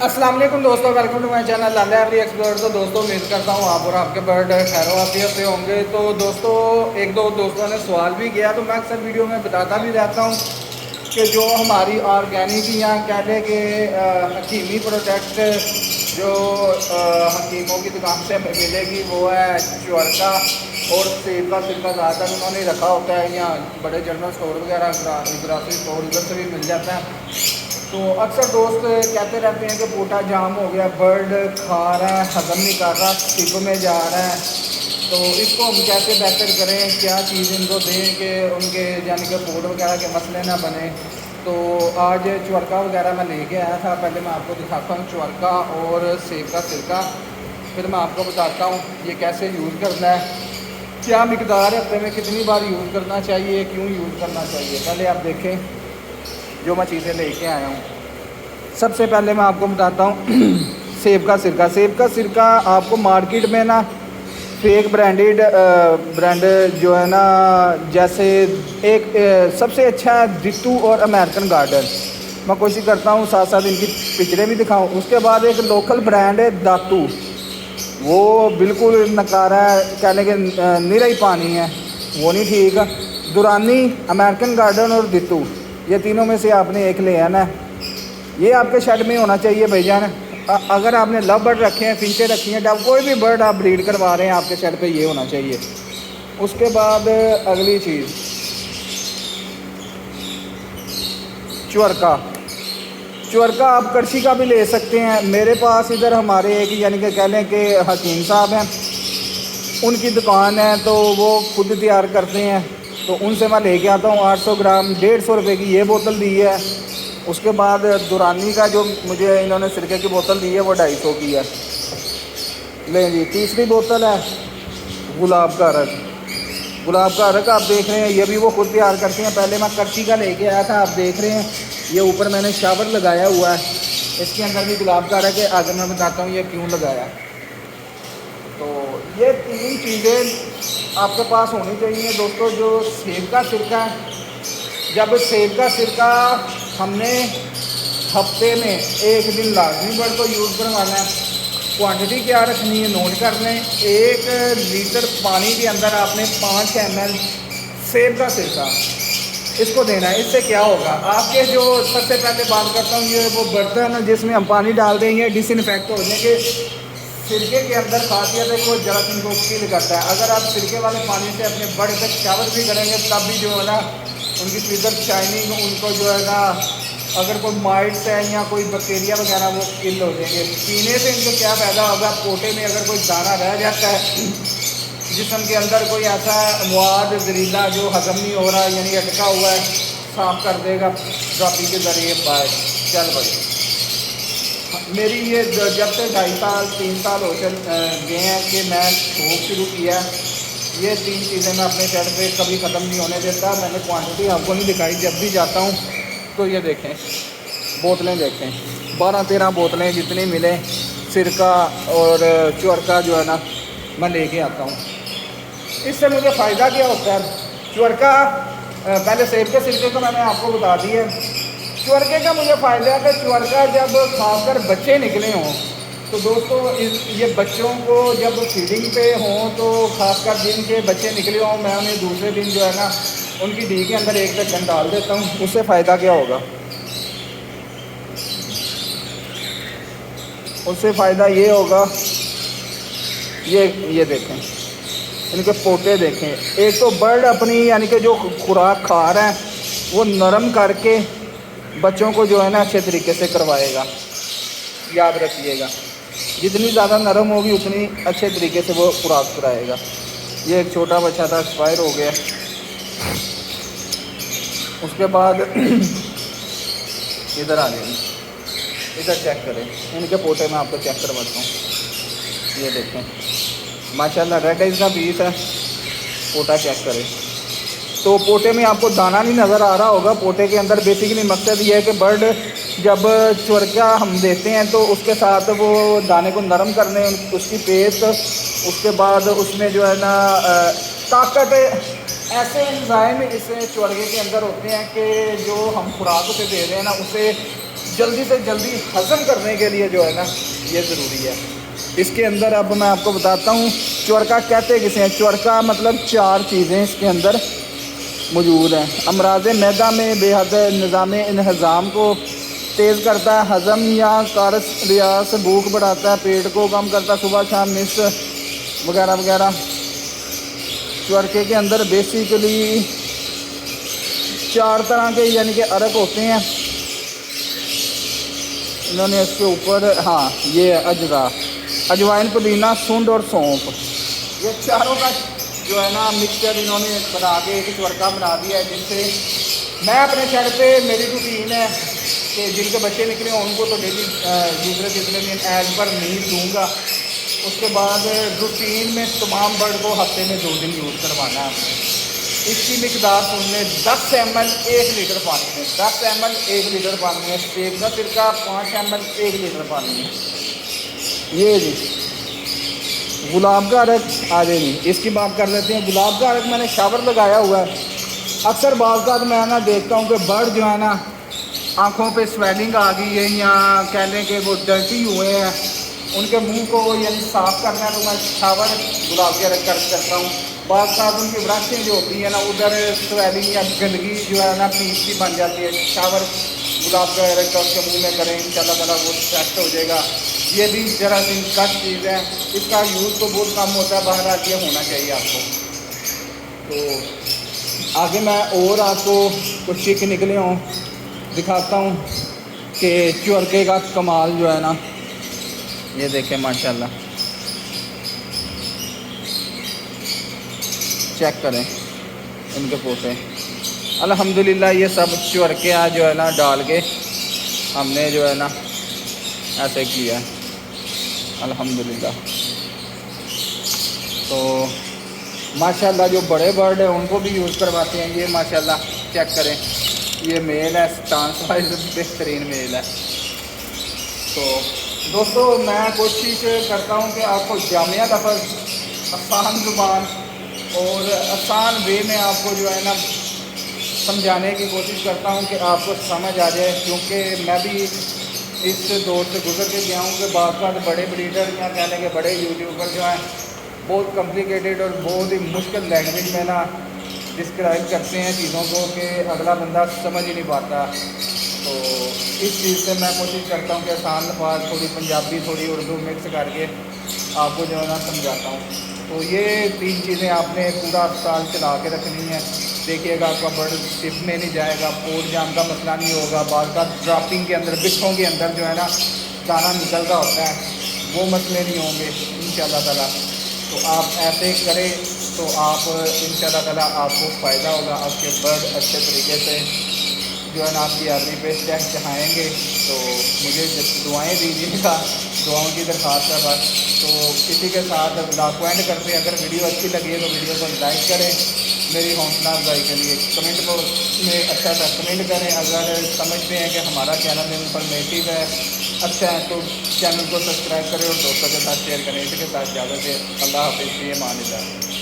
अस्सलाम वालेकुम दोस्तों, welcome to my channel Lala every explore. तो दोस्तों उम्मीद करता हूँ आप और आपके बर्ड खैरो आफियत से होंगे। तो दोस्तों एक दो दोस्तों ने सवाल भी किया, तो मैं अक्सर वीडियो में बताता भी रहता हूँ कि जो हमारी ऑर्गेनिक या कह लें कि हकीमी प्रोडक्ट जो हकीमों की दुकान से हमें मिलेगी वो है चुअरका और सेब का सिरका। ज़्यादातर उन्होंने रखा होता है, या बड़े जनरल स्टोर वगैरह ग्रासरी स्टोर उधर से भी मिल जाता है। तो अक्सर दोस्त कहते रहते हैं कि पोटा जाम हो गया, बर्ड खा रहा है, हजम नहीं कर रहा, टिप में जा रहा है, तो इसको हम कैसे बेहतर करें, क्या चीज़ इनको दें कि उनके यानी कि पोट वगैरह के मसले ना बने। तो आज चुअरका वगैरह मैं लेके आया था। पहले मैं आपको दिखाता हूँ चुअरका और सेब का सिरका, फिर मैं आपको बताता हूँ ये कैसे यूज़ करना है, क्या मिकदार है, हफ्ते में कितनी बार यूज़ करना चाहिए, क्यों यूज़ करना चाहिए। पहले आप देखें जो मैं चीज़ें लेके आया हूँ। सबसे पहले मैं आपको बताता हूँ सेब का सिरका। सेब का सिरका आपको मार्केट में ना फेक ब्रांडेड ब्रांड जो है ना, जैसे एक सबसे अच्छा है दित्तू और अमेरिकन गार्डन। मैं कोशिश करता हूँ साथ साथ इनकी पिक्चरें भी दिखाऊँ। उसके बाद एक लोकल ब्रांड है दातू, वो बिल्कुल नकारा है, कहने के निरा ही पानी है, वो नहीं ठीक। दुरानी, अमेरिकन गार्डन और दित्तू, ये तीनों में से आपने एक ले आना है। ये आपके शेड में होना चाहिए भाईजान। अगर आपने लव बर्ड रखे हैं, फिंचे रखी हैं, जब कोई भी बर्ड आप ब्रीड करवा रहे हैं आपके शेड पे ये होना चाहिए। उसके बाद अगली चीज़ चुअरका। चुअरका आप करशी का भी ले सकते हैं। मेरे पास इधर हमारे एक यानी कि कह लें कि हकीम साहब हैं, उनकी दुकान है, तो वो खुद तैयार करते हैं, तो उनसे मैं लेके आता हूँ 800 ग्राम 150 रुपये की ये बोतल दी है। उसके बाद दुरानी का जो मुझे इन्होंने सिरके की बोतल दी है वो 250 की है। लें जी, तीसरी बोतल है गुलाब का रस। गुलाब का रस आप देख रहे हैं, ये भी वो खुद तैयार करते हैं। पहले मैं करची का लेके आया था, आप देख रहे हैं ये ऊपर मैंने शावर लगाया हुआ है, इसके अंदर भी गुलाब का रस है। आगे मैं बताता हूँ ये क्यों लगाया। तो ये तीन चीज़ें आपके पास होनी चाहिए दोस्तों। जो सेब का सिरका है, जब सेब का सिरका हमने हफ्ते में एक दिन लाजमी बर्ड को यूज़ करवाना है। क्वांटिटी क्या रखनी है नोट कर लें। 1 लीटर पानी के अंदर आपने 5 ml सेब का सिरका इसको देना है। इससे क्या होगा, आपके जो सबसे पहले बात करता हूँ, ये वो बर्तन जिसमें हम पानी डाल देंगे डिसइंफेक्ट हो जाएंगे। सिरके के अंदर खासियत है वो जरा इनको किल करता है। अगर आप सिरके वाले पानी से अपने बर्ड पे शावर भी करेंगे तब भी जो है ना उनकी फिगर शाइनिंग, उनको जो है ना अगर कोई माइट्स है या कोई बैक्टीरिया वगैरह वो किल हो जाएंगे। पीने से इनको क्या फ़ायदा होगा, पोटे में अगर कोई दाना रह जाता है, जिस्म के अंदर कोई ऐसा मवाद जहरीला जो हजम नहीं हो रहा यानी अटका हुआ है, साफ कर देगा ड्रॉपिंग के ज़रिए बाहर। चल भाई, मेरी ये जब से 2.5 साल 3 साल हो चल गए हैं कि मैं शौक शुरू किया, ये 3 चीज़ें मैं अपने शेड पे कभी ख़त्म नहीं होने देता। मैंने क्वांटिटी आपको नहीं दिखाई, जब भी जाता हूँ तो ये देखें बोतलें, देखें 12-13 बोतलें जितनी मिले सिरका और चुअरका जो है ना मैं लेके आता हूँ। इससे मुझे फ़ायदा क्या होता है। चुअरका पहले सेब के सिरके को मैंने आपको बता दिया। चुअरके का मुझे फ़ायदा है कि चुअरका जब खाकर बच्चे निकले हों तो दोस्तों ये बच्चों को जब फीडिंग पे हों तो खासकर जिनके बच्चे निकले हों, मैं उन्हें दूसरे दिन जो है ना उनकी डी के अंदर एक ढक्कन डाल देता हूँ। उससे फ़ायदा क्या होगा, उससे फ़ायदा ये होगा, ये देखें इनके पोटे देखें। एक तो बर्ड अपनी यानी कि जो खुराक खा रहा है वो नरम करके बच्चों को जो है ना अच्छे तरीके से करवाएगा। याद रखिएगा, जितनी ज़्यादा नरम होगी उतनी अच्छे तरीके से वो खुराक कराएगा। ये एक छोटा बच्चा था, एक्सपायर हो गया। उसके बाद इधर आ जाइए, इधर चेक करें इनके पोटे में आपको चेक करवाता हूँ। ये देखें माशाल्लाह रेड आइज का पीस है, पोटा चेक करें। तो पोटे में आपको दाना नहीं नज़र आ रहा होगा। पोटे के अंदर बेसिकली मकसद ये है कि बर्ड जब चुअरका हम देते हैं तो उसके साथ वो दाने को नरम करने, उसकी पेस्ट, उसके बाद उसमें जो है ना ताकत, ऐसे एंजाइम इस चुअरके के अंदर होते हैं कि जो हम खुराक उसे दे रहे हैं ना उसे जल्दी से जल्दी हज़म करने के लिए जो है ना ये ज़रूरी है। इसके अंदर अब मैं आपको बताता हूँ चुरका कहते किसे हैं। चुरका मतलब 4 चीज़ें इसके अंदर मौजूद हैं। अमराज मैदा में बेहद निज़ाम इंहज़ाम को तेज़ करता है, हज़म या कारस रियास, भूख बढ़ाता है, पेट को कम करता है, सुबह शाम मिस वगैरह वगैरह। चुरके के अंदर बेसिकली 4 तरह के यानी कि अरक होते हैं। इन्होंने इसके ऊपर हाँ ये अजरा, अजवाइन, पुदीना, सूंड और सौंफ, ये चारों का जो है ना मिक्सचर इन्होंने बना के एक चुरका बना दिया है। जिससे मैं अपने शहर पे मेरी रूटीन है कि जिनके बच्चे निकले हों उनको तो डेली दूसरे दिन एज पर मील दूँगा। उसके बाद रूटीन में तमाम बर्ड को हफ्ते में 2 दिन यूज़ करवाना है हमने। इसकी मिकदार सुनने 10 ml 1 लीटर पानी में, 10 ml 1 लीटर पानी में, सेब का सिरका 5 ml 1 लीटर पानी में। ये जी गुलाब का अरक आ जाए नहीं, इसकी बात कर लेते हैं। गुलाब का अरक मैंने शावर लगाया हुआ है। अक्सर बाज़ का मैं ना देखता हूँ कि बर्ड जो है ना आँखों पे स्वेलिंग आ गई है या कह लें कि वो डर्टी हुए हैं, उनके मुंह को यानी साफ़ करना है तो मैं शावर गुलाब के अरक करता हूँ। बाद साथ उनकी वृक्षें जो होती हैं ना उधर स्वेलिंग या गंदगी जो है ना पीस की बन जाती है। शावर गुलाब का अरक का उसके मुँह में करें, इंशाल्लाह ताला वो सेट हो जाएगा। ये भी ज़रा सी कट चीज़ है, इसका यूज़ तो बहुत कम होता है, बाहर ये होना चाहिए आपको। तो आगे मैं और आपको कुछ चिक निकले हों दिखाता हूँ कि चुरके का कमाल जो है ना, ये देखें माशाल्लाह, चेक करें इनके पोते। अल्हम्दुलिल्लाह ये सब चुरके जो है ना डाल के हमने जो है ना ऐसे किया है अल्हम्दुलिल्लाह। तो माशाल्लाह जो बड़े बर्ड हैं उनको भी यूज़ करवाते हैं। ये माशाल्लाह चेक करें, ये मेल है, स्टांस वाइज बेहतरीन मेल है। तो दोस्तों मैं कोशिश करता हूँ कि आपको जामिया लफ्ज़, आसान ज़ुबान और आसान वे में आपको जो है ना समझाने की कोशिश करता हूँ कि आपको समझ आ जाए। क्योंकि मैं भी इस दौर से गुजर के गया हूँ कि बात बड़े ब्रीडर या कह लेंगे बड़े यूट्यूबर जो हैं बहुत कॉम्प्लिकेटेड और बहुत ही मुश्किल लैंग्वेज में ना डिस्क्राइब करते हैं चीज़ों को कि अगला बंदा समझ ही नहीं पाता। तो इस चीज़ से मैं कोशिश करता हूँ कि आसान लफ्ज़ थोड़ी पंजाबी थोड़ी उर्दू मिक्स करके आपको जो है ना समझाता हूँ। तो ये 3 चीज़ें आपने पूरा साल चला के रखनी है। देखिएगा आपका बर्ड टिप में नहीं जाएगा, पोर्ट जाम का मसला नहीं होगा, बाल का ड्रापिंग के अंदर बिस्सों के अंदर जो है ना दाना निकल रहा होता है वो मसले नहीं होंगे इंशाल्लाह ताला। तो आप ऐसे करें तो आप इंशाल्लाह ताला आपको फ़ायदा होगा, आपके बर्ड अच्छे तरीके से जो है ना आपकी आदमी पे चढ़ाएँगे। तो मुझे दुआएँ दीजिएगा, दुआओं की दरख्वास्त है बस। तो इसी के साथ ब्लॉग को एंड करते हैं। अगर वीडियो अच्छी लगी है तो वीडियो को लाइक करें, मेरी हौसला अफजाई के लिए कमेंट में अच्छा सा कमेंट करें। अगर समझते हैं कि हमारा चैनल इन्फॉर्मेटिव है, अच्छा है, तो चैनल को सब्सक्राइब करें और दोस्तों के साथ शेयर करें। इसी के साथ इजाज़त है। अल्लाह हाफ़िज़, मान लीजिए।